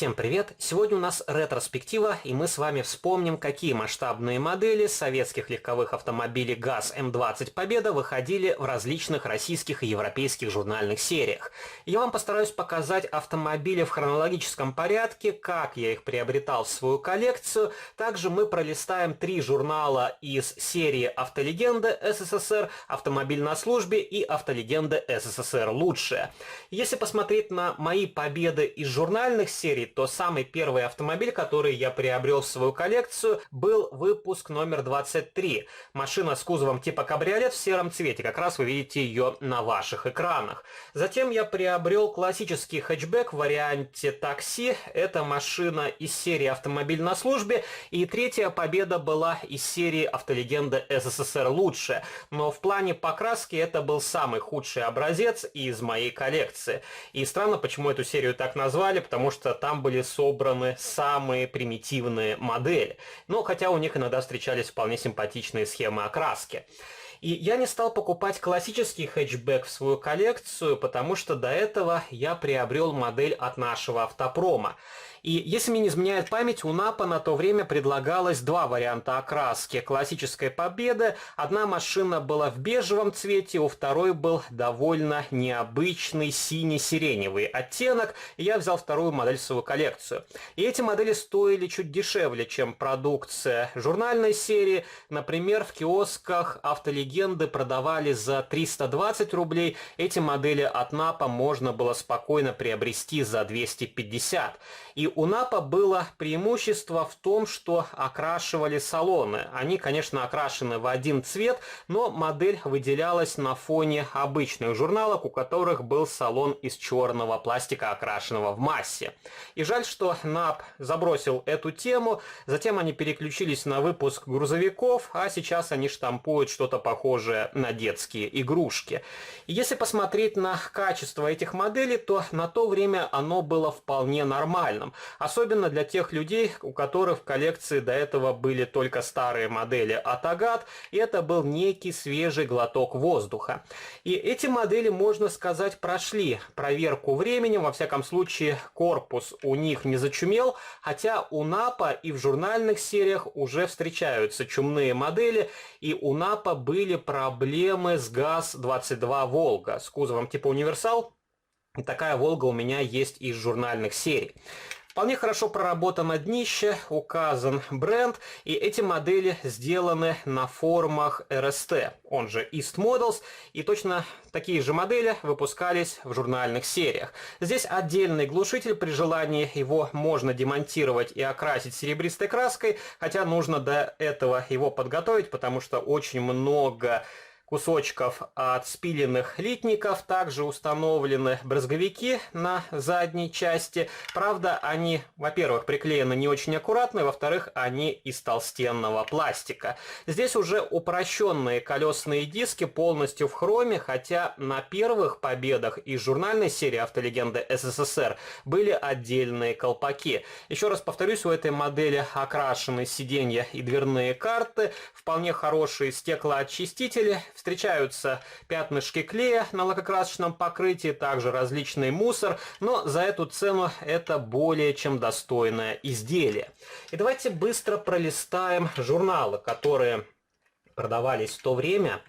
Всем привет! Сегодня у нас ретроспектива, и мы с вами вспомним, какие масштабные модели советских легковых автомобилей ГАЗ М20 Победа выходили в различных российских и европейских журнальных сериях. Я вам постараюсь показать автомобили в хронологическом порядке, как я их приобретал в свою коллекцию. Также мы пролистаем 3 журнала из серии «Автолегенда СССР», «Автомобиль на службе» и «Автолегенда СССР. Лучшее». Если посмотреть на мои победы из журнальных серий, то самый первый автомобиль, который я приобрел в свою коллекцию, был выпуск номер 23. Машина с кузовом типа кабриолет в сером цвете. Как раз вы видите ее на ваших экранах. Затем я приобрел классический хэтчбэк в варианте такси. Это машина из серии «Автомобиль на службе». И третья победа была из серии «Автолегенда СССР. Лучшее». Но в плане покраски это был самый худший образец из моей коллекции. И странно, почему эту серию так назвали, потому что там были собраны самые примитивные модели. Но хотя у них иногда встречались вполне симпатичные схемы окраски. И я не стал покупать классический хэтчбэк в свою коллекцию, потому что до этого я приобрел модель от нашего автопрома. И если мне не изменяет память, у НАПа на то время предлагалось 2 варианта окраски классической Победы. Одна машина была в бежевом цвете, у второй был довольно необычный синий-сиреневый оттенок. И я взял вторую модель в свою коллекцию. И эти модели стоили чуть дешевле, чем продукция журнальной серии. Например, в киосках «Автолегенды» продавали за 320 рублей. Эти модели от НАПа можно было спокойно приобрести за 250. И у НАПа было преимущество в том, что окрашивали салоны. Они, конечно, окрашены в один цвет, но модель выделялась на фоне обычных журналов, у которых был салон из черного пластика, окрашенного в массе. И жаль, что НАП забросил эту тему, затем они переключились на выпуск грузовиков, а сейчас они штампуют что-то похожее на детские игрушки. И если посмотреть на качество этих моделей, то на то время оно было вполне нормальным. Особенно для тех людей, у которых в коллекции до этого были только старые модели от Агат, и это был некий свежий глоток воздуха. И эти модели, можно сказать, прошли проверку временем, во всяком случае корпус у них не зачумел, хотя у НАПа и в журнальных сериях уже встречаются чумные модели, и у НАПа были проблемы с ГАЗ-22 «Волга» с кузовом типа универсал, и такая «Волга» у меня есть из журнальных серий. Вполне хорошо проработано днище, указан бренд, и эти модели сделаны на формах RST, он же East Models, и точно такие же модели выпускались в журнальных сериях. Здесь отдельный глушитель, при желании его можно демонтировать и окрасить серебристой краской, хотя нужно до этого его подготовить, потому что очень много кусочков от спиленных литников. Также установлены брызговики на задней части. Правда, они, во-первых, приклеены не очень аккуратно, во-вторых, они из толстенного пластика. Здесь уже упрощенные колесные диски полностью в хроме, хотя на первых победах из журнальной серии «Автолегенда СССР» были отдельные колпаки. Еще раз повторюсь, у этой модели окрашены сиденья и дверные карты, вполне хорошие стеклоочистители. Встречаются пятнышки клея на лакокрасочном покрытии, также различный мусор, но за эту цену это более чем достойное изделие. И давайте быстро пролистаем журналы, которые продавались в то время.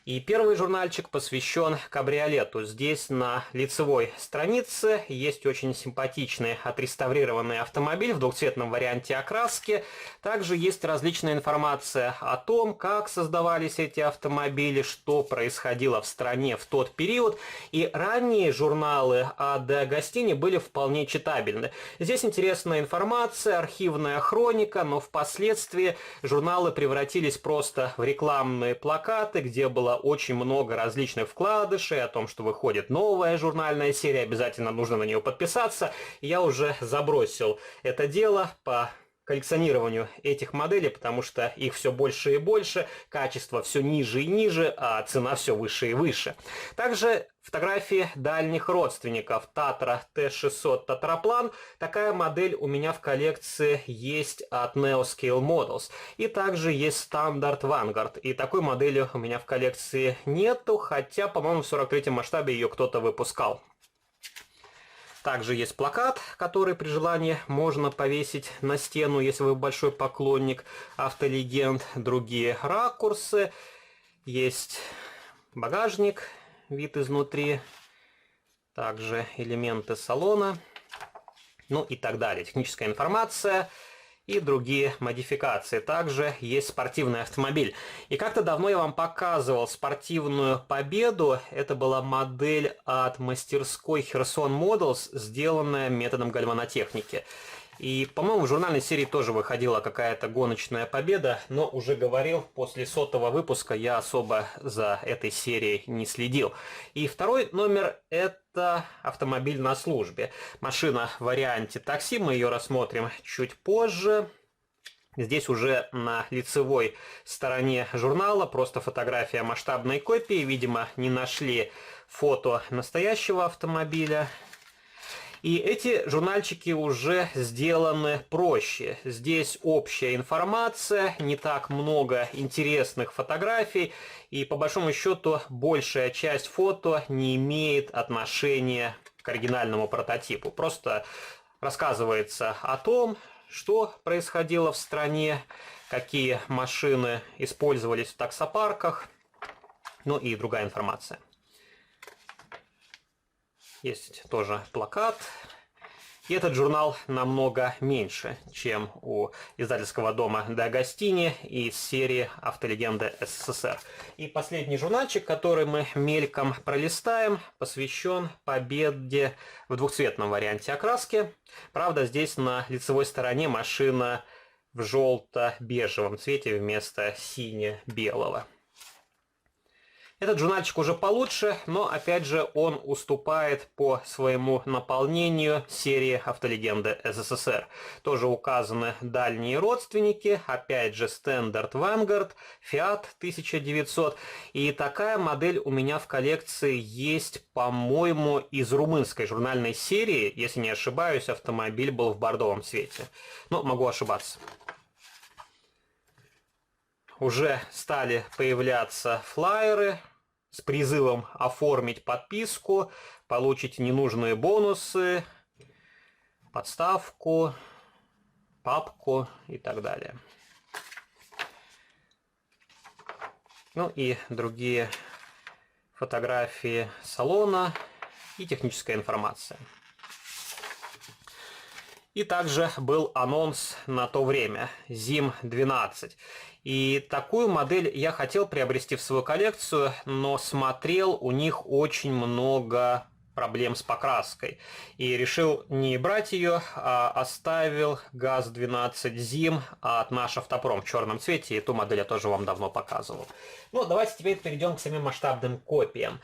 И первый журнальчик посвящен кабриолету. Здесь на лицевой странице есть очень симпатичный отреставрированный автомобиль в двухцветном варианте окраски. Также есть различная информация о том, как создавались эти автомобили, что происходило в стране в тот период. И ранние журналы от Гостини были вполне читабельны. Здесь интересная информация, архивная хроника, но впоследствии журналы превратились просто в рекламные плакаты, где было очень много различных вкладышей о том, что выходит новая журнальная серия, обязательно нужно на нее подписаться. Я уже забросил это дело по коллекционированию этих моделей, потому что их все больше и больше, качество все ниже и ниже, а цена все выше и выше. Также фотографии дальних родственников Tatra T600 Татраплан. Такая модель у меня в коллекции есть от Neoscale Models. И также есть Standard Vanguard. И такой модели у меня в коллекции нету, хотя, по-моему, в 43-м масштабе ее кто-то выпускал. также есть плакат, который при желании можно повесить на стену, если вы большой поклонник автолегенд. Другие ракурсы. Есть багажник, вид изнутри. Также элементы салона. Ну и так далее. Техническая информация и другие модификации. Также есть спортивный автомобиль. И как-то давно я вам показывал спортивную Победу. Это была модель от мастерской Херсон Models, сделанная методом гальванотехники. И, по-моему, в журнальной серии тоже выходила какая-то гоночная Победа, но уже говорил, после 100-го выпуска я особо за этой серией не следил. И второй номер – это автомобиль на службе. Машина в варианте такси, мы ее рассмотрим чуть позже. Здесь уже на лицевой стороне журнала просто фотография масштабной копии. Видимо, не нашли фото настоящего автомобиля. И эти журнальчики уже сделаны проще. Здесь общая информация, не так много интересных фотографий. И по большому счету большая часть фото не имеет отношения к оригинальному прототипу. Просто рассказывается о том, что происходило в стране, какие машины использовались в таксопарках, ну и другая информация. Есть тоже плакат. И этот журнал намного меньше, чем у издательского дома Де Агостини из серии «Автолегенды СССР». И последний журнальчик, который мы мельком пролистаем, посвящен Победе в двухцветном варианте окраски. Правда, здесь на лицевой стороне машина в желто-бежевом цвете вместо сине-белого. Этот журнальчик уже получше, но опять же он уступает по своему наполнению серии «Автолегенды СССР». Тоже указаны дальние родственники, опять же Standard Vanguard, Fiat 1900. И такая модель у меня в коллекции есть, по-моему, из румынской журнальной серии. Если не ошибаюсь, автомобиль был в бордовом цвете. Но могу ошибаться. Уже стали появляться флаеры с призывом оформить подписку, получить ненужные бонусы, подставку, папку и так далее. Ну и другие фотографии салона и техническая информация. И также был анонс на то время ЗИМ-12. И такую модель я хотел приобрести в свою коллекцию, но смотрел, у них очень много проблем с покраской. И решил не брать ее, а оставил ГАЗ-12 ЗИМ от наш Автопром в черном цвете. И эту модель я тоже вам давно показывал. Ну, давайте теперь перейдем к самим масштабным копиям.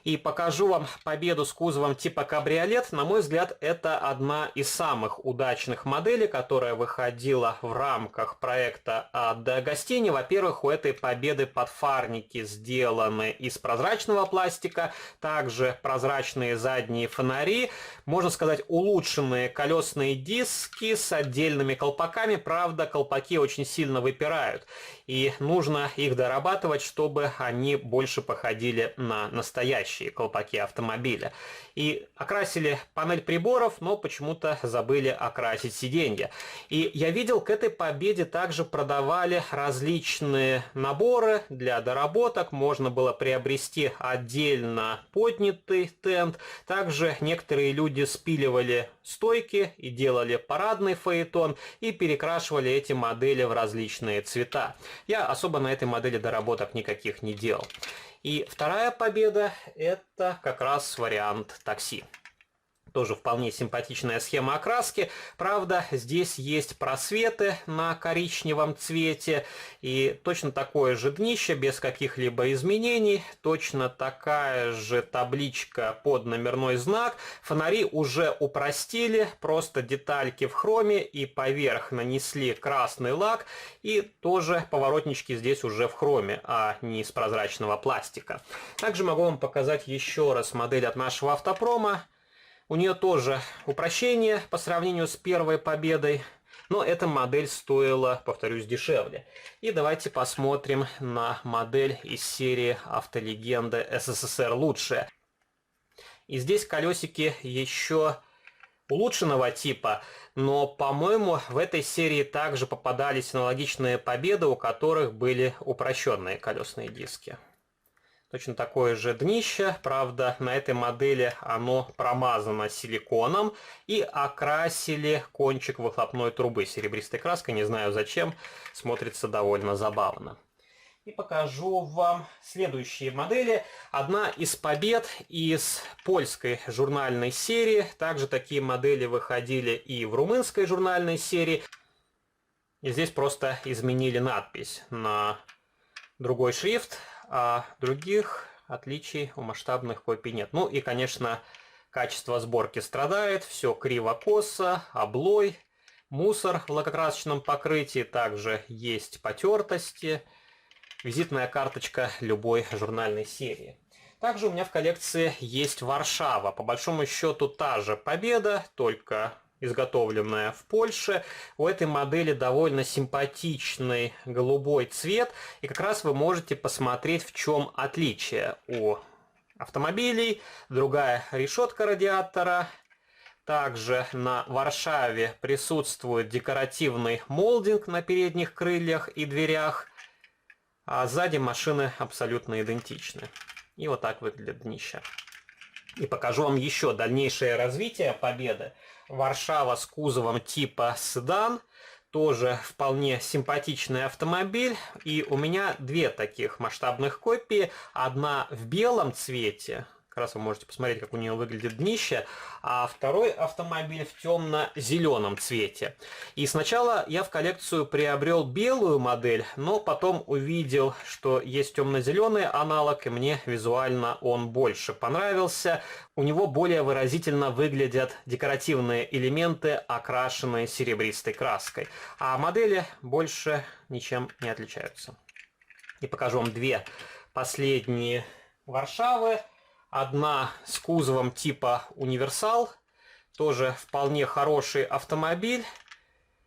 И покажу вам Победу с кузовом типа кабриолет. На мой взгляд, это одна из самых удачных моделей, которая выходила в рамках проекта от Де Агостини. Во-первых, у этой Победы подфарники сделаны из прозрачного пластика, также прозрачные задние фонари, можно сказать, улучшенные колесные диски с отдельными колпаками. Правда, колпаки очень сильно выпирают, и нужно их дорабатывать, чтобы они больше походили на настоящие колпаки автомобиля. И окрасили панель приборов, но почему-то забыли окрасить сиденья. И я видел, к этой Победе также продавали различные наборы для доработок. Можно было приобрести отдельно поднятый тент. Также некоторые люди спиливали стойки и делали парадный фаэтон и перекрашивали эти модели в различные цвета. Я особо на этой модели доработок никаких не делал. И вторая Победа – это как раз вариант такси. Тоже вполне симпатичная схема окраски. Правда, здесь есть просветы на коричневом цвете. И точно такое же днище, без каких-либо изменений. Точно такая же табличка под номерной знак. Фонари уже упростили. Просто детальки в хроме. И поверх нанесли красный лак. И тоже поворотнички здесь уже в хроме, а не из прозрачного пластика. Также могу вам показать еще раз модель от нашего Автопрома. У нее тоже упрощение по сравнению с первой Победой, но эта модель стоила, повторюсь, дешевле. И давайте посмотрим на модель из серии «Автолегенды СССР лучшая». И здесь колесики еще улучшенного типа, но, по-моему, в этой серии также попадались аналогичные Победы, у которых были упрощенные колесные диски. Точно такое же днище, правда, на этой модели оно промазано силиконом и окрасили кончик выхлопной трубы серебристой краской, не знаю зачем, смотрится довольно забавно. И покажу вам следующие модели. Одна из побед из польской журнальной серии. Также такие модели выходили и в румынской журнальной серии. И здесь просто изменили надпись на другой шрифт, а других отличий у масштабных копий нет. Ну и, конечно, качество сборки страдает. Все криво-косо, облой, мусор в лакокрасочном покрытии. Также есть потертости. Визитная карточка любой журнальной серии. Также у меня в коллекции есть Варшава. По большому счету та же Победа, только изготовленная в Польше. У этой модели довольно симпатичный голубой цвет. И как раз вы можете посмотреть, в чем отличие у автомобилей. Другая решетка радиатора. Также на Варшаве присутствует декоративный молдинг на передних крыльях и дверях. А сзади машины абсолютно идентичны. И вот так выглядит днище. И покажу вам еще дальнейшее развитие Победы. Варшава с кузовом типа седан. Тоже вполне симпатичный автомобиль. И у меня две таких масштабных копии. Одна в белом цвете. Как раз вы можете посмотреть, как у нее выглядит днище. А второй автомобиль в темно-зеленом цвете. И сначала я в коллекцию приобрел белую модель, но потом увидел, что есть темно-зеленый аналог, и мне визуально он больше понравился. У него более выразительно выглядят декоративные элементы, окрашенные серебристой краской. А модели больше ничем не отличаются. И покажу вам две последние Варшавы. Одна с кузовом типа универсал, тоже вполне хороший автомобиль.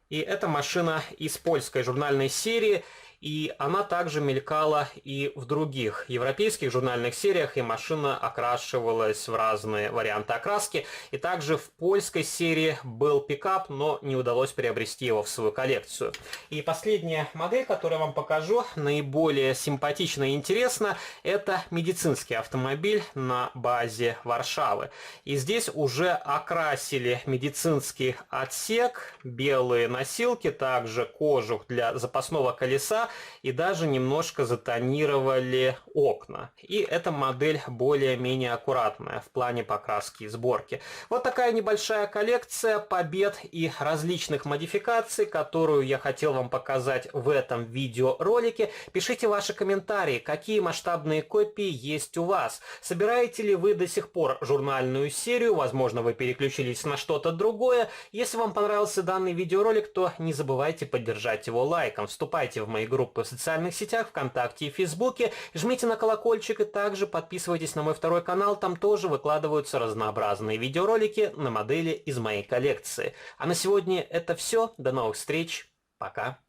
И эта машина из польской журнальной серии, и она также мелькала и в других европейских журнальных сериях, и машина окрашивалась в разные варианты окраски. И также в польской серии был пикап, но не удалось приобрести его в свою коллекцию. И последняя модель, которую я вам покажу, наиболее симпатична и интересна, это медицинский автомобиль на базе Варшавы. И здесь уже окрасили медицинский отсек, белые носилки, также кожух для запасного колеса, и даже немножко затонировали окна. И эта модель более-менее аккуратная в плане покраски и сборки. Вот такая небольшая коллекция побед и различных модификаций, которую я хотел вам показать в этом видеоролике. Пишите ваши комментарии, какие масштабные копии есть у вас. Собираете ли вы до сих пор журнальную серию? Возможно, вы переключились на что-то другое. Если вам понравился данный видеоролик, то не забывайте поддержать его лайком. Вступайте в мои группы в социальных сетях, ВКонтакте и Фейсбуке. Жмите на колокольчик и также подписывайтесь на мой второй канал. Там тоже выкладываются разнообразные видеоролики на модели из моей коллекции. А на сегодня это все. До новых встреч. Пока.